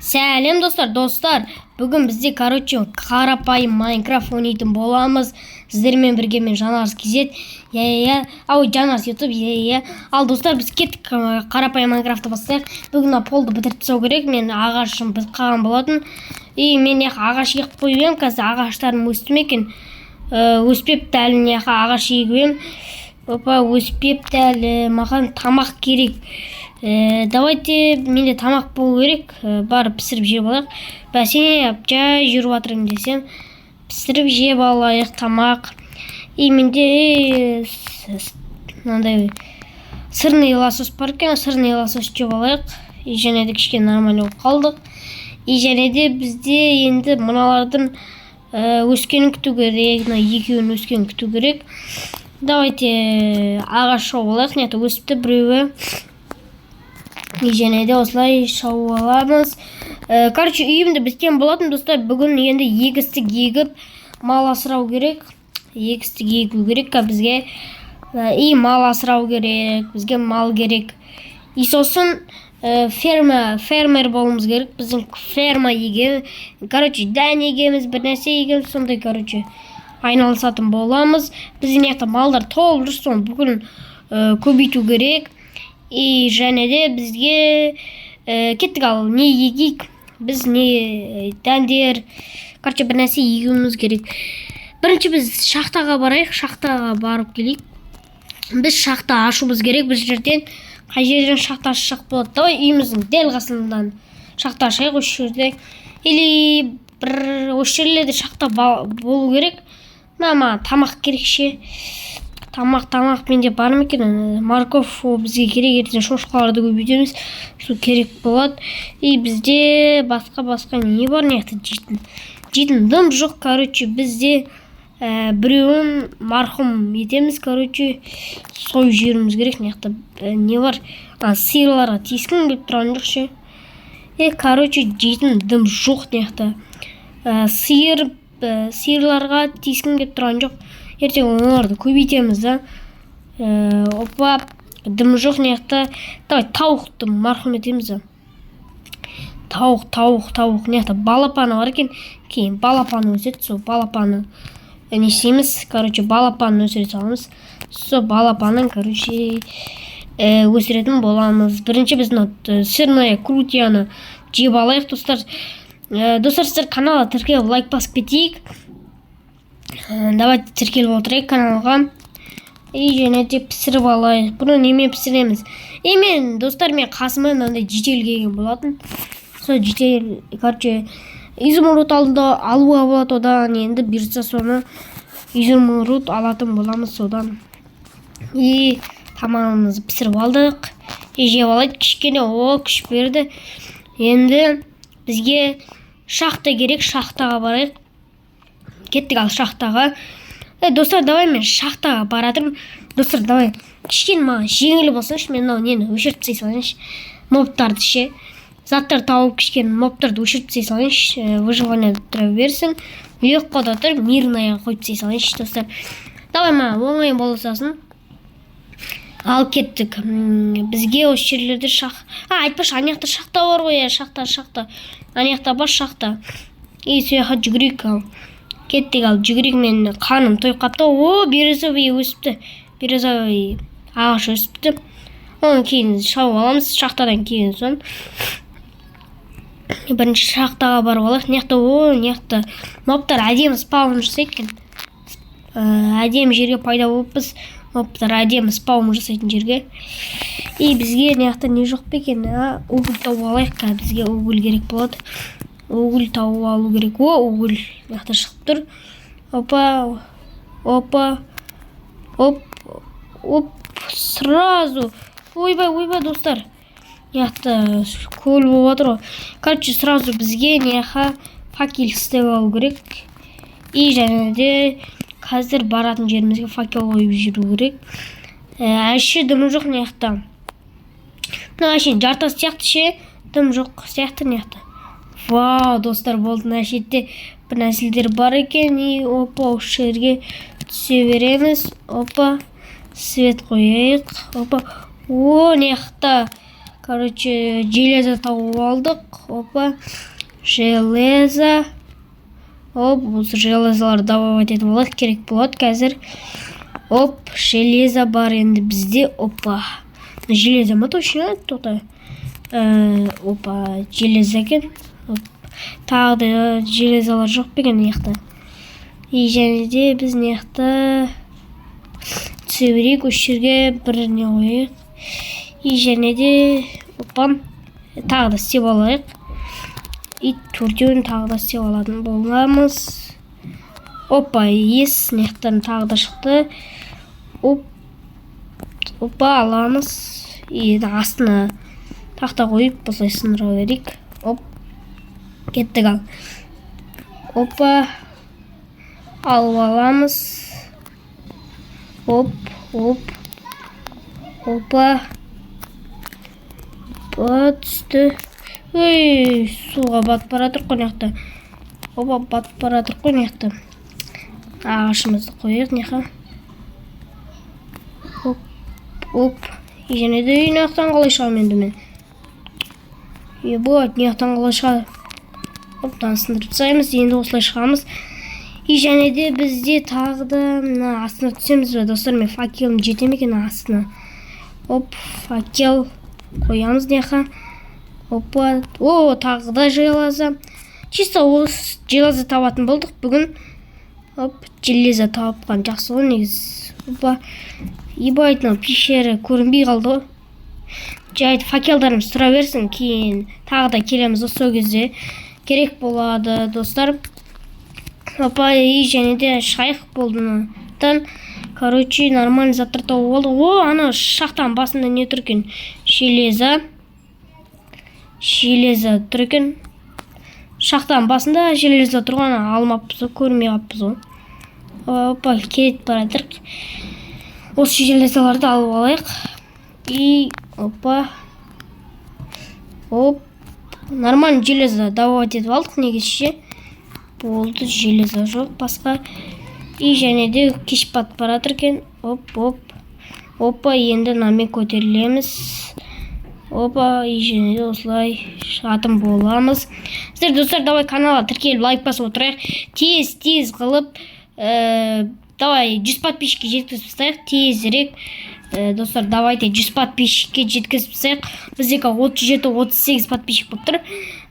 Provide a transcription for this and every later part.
Сәлем достар, бүгін бізде қарапайым Майнкрафт ойнайтын боламыз. Сіздермен бірге мен Жанарс KZ, Жанарс YouTube, Ал достар, біз кеттік қарапайым Майнкрафтты бастайық. Бүгін полды бітіріп тастау керек, мен ағашым бітіп қалған болатын. Мен ағаш егіп қойып едім, қазір ағаштарым өсті ме екен? Өспепті әлі ағаш егіп едім. Өспепті әлі, маған тамақ керек. Давайте менде тамақ болу керек, барып пісіріп жеп алайық. Бәсе жай жүріп жатырмын десем, пісіріп жеп алайық тамақ. Менде мынандай сырный лосось бар екен, сырный лосось жеп алайық. Және де кішкене нормально болып қалдық. Және де бізде енді мыналардың өскенін күту керек, екеуін өскенін күту керек. Давайте ағаш шауып алайық, өсіпті біреуі. Және де осылай шауып аламыз. Короче, үйімді біткен болатын достар. Бүгін енді егістік егіп мал асырау керек. Егістік егу керек бізге. Мал асырау керек, бізге мал керек. Сосын фермер болуымыз керек. Біздің ферма егеміз. Короче, дән егеміз, бір нәрсе егеміз, сондай айналысатын боламыз. Біздің малдар толып жүр, соны бүгін көбейту керек. Және де бізге кеттік, ал не егейік? Біз не дәндер, короче, бір нәрсе егуіміз керек. Бірінші біз шахтаға барайық, шахтаға барып келейік. Біз шахта ашуымыз керек, біз жерден қай жерден шахта ашсақ болады. Давай үйіміздің дәл қасынан шахта ашайық осы жерде. Или бір осы жерлерде шахта болу керек. Мама тамақ керек ше. Тамақ менде бар ма екен? Морковь бізге керек, ертең шошқаларды көбейтеміз. Сол керек болады. Бізде басқа не бар, жейтін дым жоқ. Короче, бізде біреуін марқұм етеміз. Короче, сойып жіберуіміз керек. Не бар? Сиырларға тиіскім келіп тұрған жоқ ше. Короче, жейтін дым жоқ. Сиырларға тиіскім келіп тұрған жоқ. Ертең оларды көбейтеміз да. Дым жоқ Давай тауықты марқұм етеміз. Тауық. Балапаны бар екен. Кейін балапаны өседі. Сол балапаны не істейміз? Короче, балапаны өсіре саламыз. Сол балапанын, өсіретін боламыз. Бірінші біз сырное крутияны жеп алайық, достар. Достар, сіздер каналға тіркеліп лайк басып кетейік. Давайте тіркеліп отырайық каналға. Және де пісіріп алайық. Бұны немен пісіреміз? Мен, достар, мен қасыма мынандай житель келген болатын. Сол житель, короче, изумруд алуға болады одан. Енді бұйыртса соны изумруд алатын боламыз содан. Тамағымызды пісіріп алдық. Жеп алайық, кішкене күш берді. Енді бізге шахта керек, шахтаға барайық. Кеттік, ал шахтаға. Достар, давай мен шахтаға баратырмын. Достар, давай кішкене маған жеңіл болсыншы, мен нені өшіріп тастай салайыншы. Мобтарды ше. Заттар тауып кішкене мобтарды өшіріп тастай салайыншы. Выживание тұра берсін. Легко да тұр, мирная қойып тастай салайыншы, достар. Давай маған оңай болсасын. Ал кеттік. Бізге осы жерлерде айтпашы, анаяқта шахта бар ғой, шахта. Анаяқта бар шахта. Сояққа жүгірейік, ал. Кеттік, ал жүгірейік, мен қаным тойып қапты. Березовый өсіпті. Березовый ағаш өсіпті. Оны кейін шауып аламыз, шахтадан кейін сон. Бірінші шахтаға барып алайық. Неқта мобтар әдемі спаун жасайды екен. Әдемі жерге пайда болып біз мобтар әдемі спаун жасайтын жерге. Бізге неқта не жоқ бекен? Угіл тауып алайық, бізге угіл керек болады. Угіл тауып алу керек. Угіл неқта шығып тұр. Сразу. Ойбай, достар. Неқта көл болып отыр. Короче, сразу бізге факел істеп алу керек. Және де қазір баратын жерімізге факел қойып жүру керек. Әше дым жоқ неқта. Әшен жартас сияқты ше, дым жоқ сияқты неқта. Достар, болды, әшетте бір нәрселер бар екен. Осы жерге түсе береміз. Свет қойайық. Неқта Короче, железо тауып алдық. Опа, железо. Оп, осы железоларды добавить етіп алады, керек болады қазір. Оп, железо бар енді бізде. Опа, железо ма точно? Тоқта. Опа, железо екен. Тағы да железолар жоқ беген неқті. И және де біз неқті түсе берейік, осы жерге бір не қойық. И және де опа, тағы да істеп алайық. И төртеуін тағы да істеп алатын боламыз. Опа, ес неқтен тағы да шықты. Опа, аламыз. И астына тақта қойып, осылай сындыра берейік. Оп, кеттік ал. Опа, алып аламыз. Оп, опа, түсті. Ой, суға батып баратыр қонақта. Опа, батып баратыр қонақта. Ағашымызды қойық неқа. Оп, және де неқтан қалай шығам енді мен. Ебот, неқтан қалай шығады. Оптан сындырып тастаймыз, енді осылай шығамыз. И және де бізде тағы да астына түсеміз бе, достар, мен факелім жетем екен астына. Оп, факел қоямыз неқа. Опа, тағы да железо. Чисто осы железо табатын болдық бүгін. Оп, железо тапқан жақсы ғой негіз. Опа, ебайтын пещера көрінбей қалды. Жайды факелдарымыз тұра берсін, кейін тағы да келеміз осы кезде. Керек болады, достар. Опа, и және де шайық болды. Короче, нормальный заттар тауып болды. Ана шахтаның басында не тұр екен? Железо тұр екен. Шахтаның басында железо тұрған алмаппыз, көрмей қаппыз ғой. Опа, кетіп баратыр. Осы железоларды алып алайық. И опа. Оп. Нормальный железо добавить етіп алдық негізше. Болды, железо жоқ басқа. И және де кеш батып баратыр екен. Опа, енді намен көтерілеміз. Опа, и және де осылай шығатын боламыз. Сіздер, достар, давай каналға тіркеліп лайк басып отырайық. Тез қылып, давай 100 подписчикке жеткізіп тастайық, тезірек. Достар, давайте 100 подписчикке жеткізіп тастайық. Біздегі 37-38 подписчик болып тұр.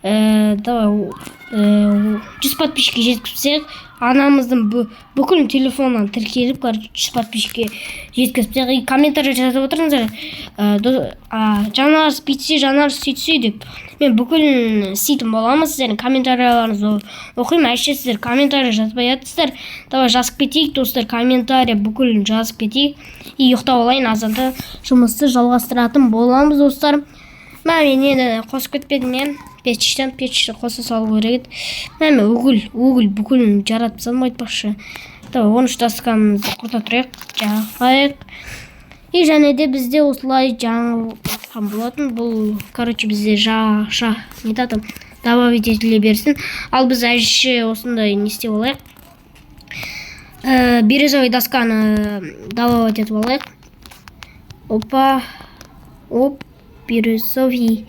Давай 100 подписчикке жеткізіп тастайық. Анамыздың бүкіл телефонынан тіркеліп, 100 подписчикке жеткізіп тастайық. И комментарий жазып отырыңыздар. Жанар сөйтсе деп. Мен бүкіл істейтін боламыз. Сіздердің комментарияларыңызды оқимын. Әшке сіздер комментарий жазбай жатсыздар. Давай жазып кетейік, достар, комментарий бүкілін жазып кетейік. И ұйықтап алайын, азанда жұмысты жалғастыратын боламыз, достар. Мен енді қосып кетпедім, мен пешті қоса салу керек еді. Мен угіл бүкілін жаратып салмайды бақшы. Давай 13 доскамызды құрта тұрайық, жағайық. И және де бізде осылай жаңылған болатын. Бұл, короче, бізде не татым, добавить етіле берсін. Ал біз әжше осындай не істеп алайық. Бирюзовый досканы добавить етіп алайық. Опа, бирюзовый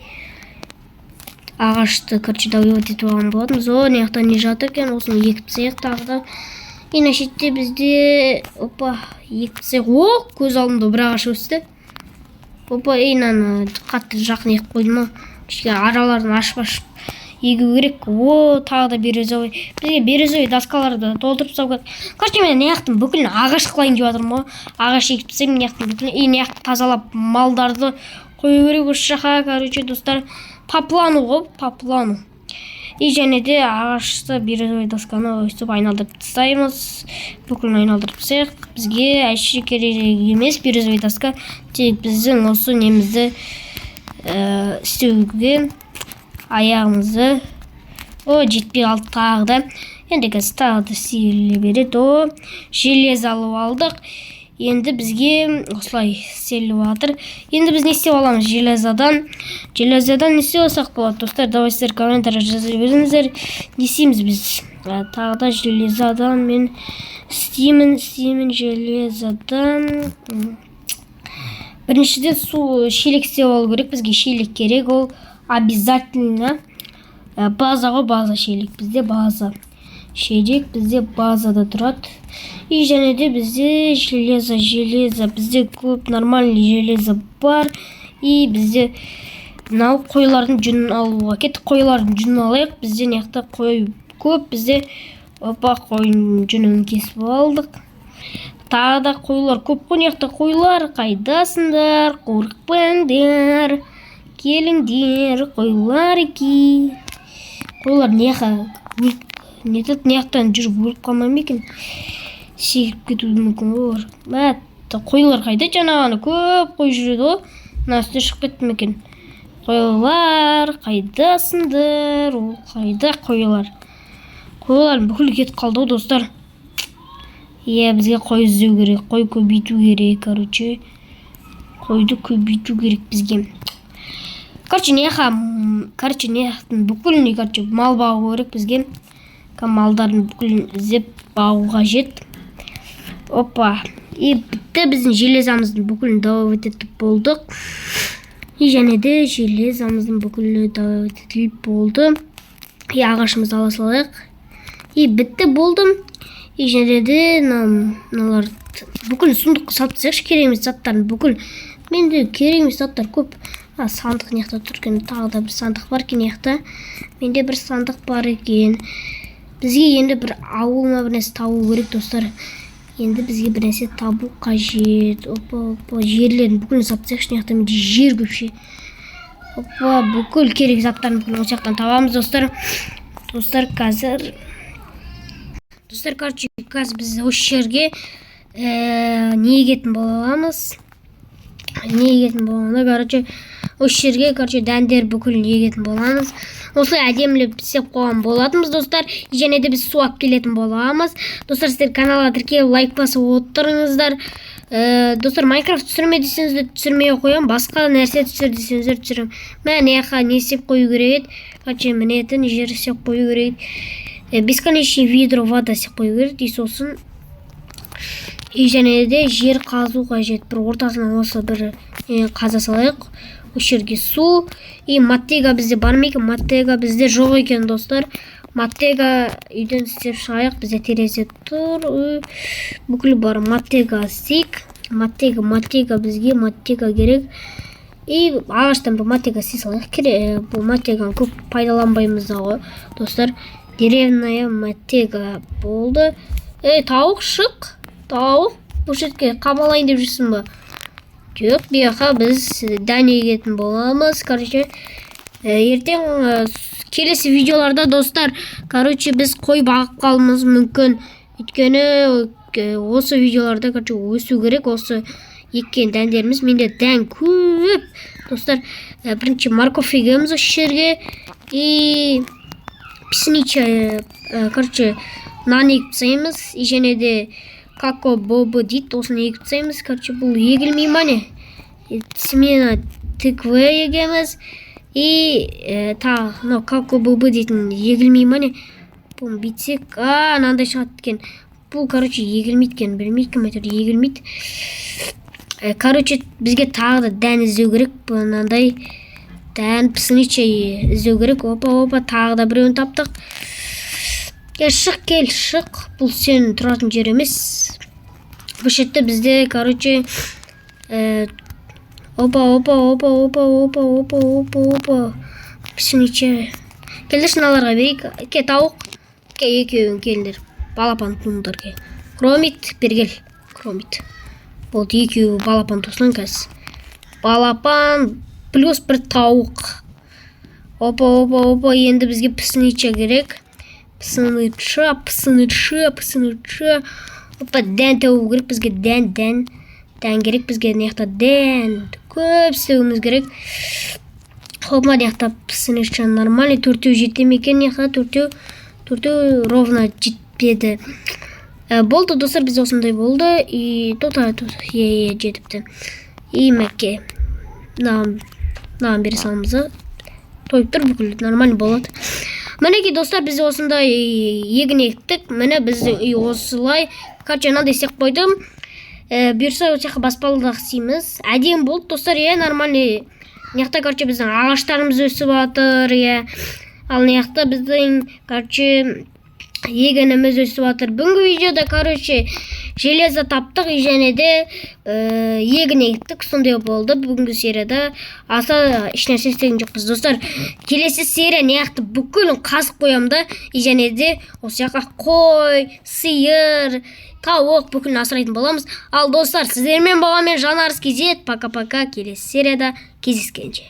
ағашты, короче, добавить етіп алған болатын. Неқтан не жатыр екен, осыны екіп тастайық тағы да. И на шетте бізде, опа, екіп тастайық. Көз алдымда бір ағаш өсті. Опа, наны қатты жақын екіп қойдым. Араларын ашып егу керек. Тағы да бирюзовый. Бізге бирюзовый доскаларды толтырып тастау керек. Короче, мен неқтің бүкілін ағаш қылайын деп жатырмын. Ағаш екіп тастайым, неқтің бүкілін. Неқті тазалап малдарды қою керек осы жаққа. Короче, достар, паплану ғой, паплану. И және де ағашты бирюзовый досканы өстіп айналдырып тастаймыз. Бүкілін айналдырып тастайық. Бізге әші керек емес бирюзовый доска. Тек біздің осы немізді істеуге аяғымызды. Жетпей қалды тағы да. Енді қазір тағы да сейіле береді. Железо алып алдық. Енді бізге осылай істеліп жатыр. Енді біз не істеп аламыз железодан? Железодан не істеп алсақ болады, достар? Давай сіздер комментарий жаза беріңіздер. Не істейміз біз? Тағы да железодан мен істеймін железодан. Біріншіден су шелек істеп алу керек. Бізге шелек керек, ол обязательно. База ғой, база шелек. Бізде база шелек, бізде базада тұрады. И және де бізде железо, бізде көп нормальный железо бар. И бізде мынау қойлардың жүнін алуға кеттік. Қойлардың жүнін алайық. Бізде неқта қой көп. Бізде опа қойын жүнін кесіп алдық. Тағы да қойлар көп қой. Неқта қойлар, қайдасыңдар? Қорықпаңдар, келіңдер қойлар екен. Қойлар неқтан жүріп өліп қалмай ма екен? Секіп кетуі мүмкін ғой. Қойлар қайда? Жаңағыны көп қой жүреді ғой. Мына үсте шығып кетті ме екен? Қойлар қайдасыңдар? Ол қайда қойлар? Қойлар бүкіл кетіп қалды ғой, достар. Бізге қой іздеу керек, қой көбейту керек, короче. Қойды көбейту керек бізге. Бүкіл мал бағу керек бізге. Малдарын бүкіл іздеп бағу қажет. Опа. Бітті, біздің железамыздың бүкілін добавить етіп болдық. Және де железамыздың бүкілі добавить етіліп болды. Ағашымызды ала салайық. Бітті, болдым. Және де мыналар бүкіл сундыққа салып тастайықшы, керек емес заттарын бүкіл. Менде керек емес заттар көп. Сандық неқта тұр екен, тағы да бір сандық бар екен неқта. Менде бір сандық бар екен. Бізге енді бір ауылма бір нәрсе табу керек, достар. Енді бізге бір нәрсе табу қажет. Опа, жерлерін бүкіл салып тастайықшы, неқта менде жер көпше. Опа, бүкіл керек заттарын бүкіл осы жақтан табамыз, достар. Қазір біз осы жерге не егетін боламыз? Осы жерге, дәндер бүкілін егетін боламыз. Осылай әдемілеп істеп қойған болатынбыз, достар. Және де біз су алып келетін боламыз. Достар, сіздер каналға тіркеліп лайк басып отырыңыздар. Достар, Майнкрафт түсірме десеңіздер түсірмей қоям, басқа нәрсе түсір десеңіздер түсірем. Не істеп қою керек еді? Мінетін жер істеп қою керек. Бесконечный ведро вода істеп қою керек дей сосын. Және де жер қазу қажет. Бір ортасынан осы бір қаза салайық. Осы жерге су. Маттега бізде бар ма екен? Маттега бізде жоқ екен, достар. Маттега үйден істеп шығайық. Бізде терезе тұр. Бүкіл бар. Маттега істейік. Маттега бізге маттега керек. Ағаштан бір маттега істей салайық. Бұл маттеганы көп пайдаланбаймыз ғой, достар. Деревная маттега болды. Тауық шық. Тауық. Бұл жерге қамалайын деп жүрсің ба? Жоқ, бұяққа біз дән егетін боламыз. Ертең келесі видеоларда, достар, біз қой бағып қалуымыз мүмкін. Өйткені осы видеоларда өсу керек, осы еккен дәндеріміз. Менде дән көп, достар. Бірінші морковь егеміз осы жерге. Пшеница, нан егіп тастаймыз. Және де како бобы дейді, осыны егіп тастаймыз. Бұл егілмей ма не? Смена тыквы егеміз. Како бобы дейтін егілмей ма не? Бұл битсек, мынандай шығады екен. Бұл, егілмейді екен, білмейді кім егілмейді. Бізге тағы да дән іздеу керек. Мынандай дән пшеница іздеу керек. Опа, тағы да біреуін таптық. Шық. Бұл сен тұратын жер емес. Бұл шетті бізде, опа. Пшеница. Келдер шыналарға берейік. Тауық. Екеуін келдер. Балапан туыңдар. Кромит, бергел. Кромит. Болды, екеуі балапан тусын кәз. Балапан плюс бір тауық. Опа. Енді бізге пшеница керек. Пшеница. Опа, дән тауы керек бізге, дән керек бізге, неқта дән көп істеуіміз керек. Опа, неқта пшеница нормальный, төртеу жетем екен, неқта төртеу ровно жетпеді. Болды, достар, біз осындай болды. Жетіпті. Мәке. Нағын бері салымызы. Тойып тұр, бүкіл нормальный болады. Мінеке, достар, біз осындай егін ектік. Міне біз осылай мынандай істеп қойдым. бұйырса ол жаққа баспалдақ істейміз. Әдемі болды достар, нормальный. Мына жақта біздің ағаштарымыз өсіп жатыр, ал мына жақта біздің егініміз өсіп жатыр. Бүгінгі видеода железо таптық және де егін ектік, сондай болды. Бүгінгі серияда аса ешнәрсе істеген жоқпыз достар. Келесі серия мына жақта бүкілін қазып қоямын да, және де осы жаққа қой, сиыр, тауық бүкілін асырайтын боламыз. Ал достар, сіздермен болғанмен Жанарыс KZ. Пока-пока, келесі серияда кездескенше.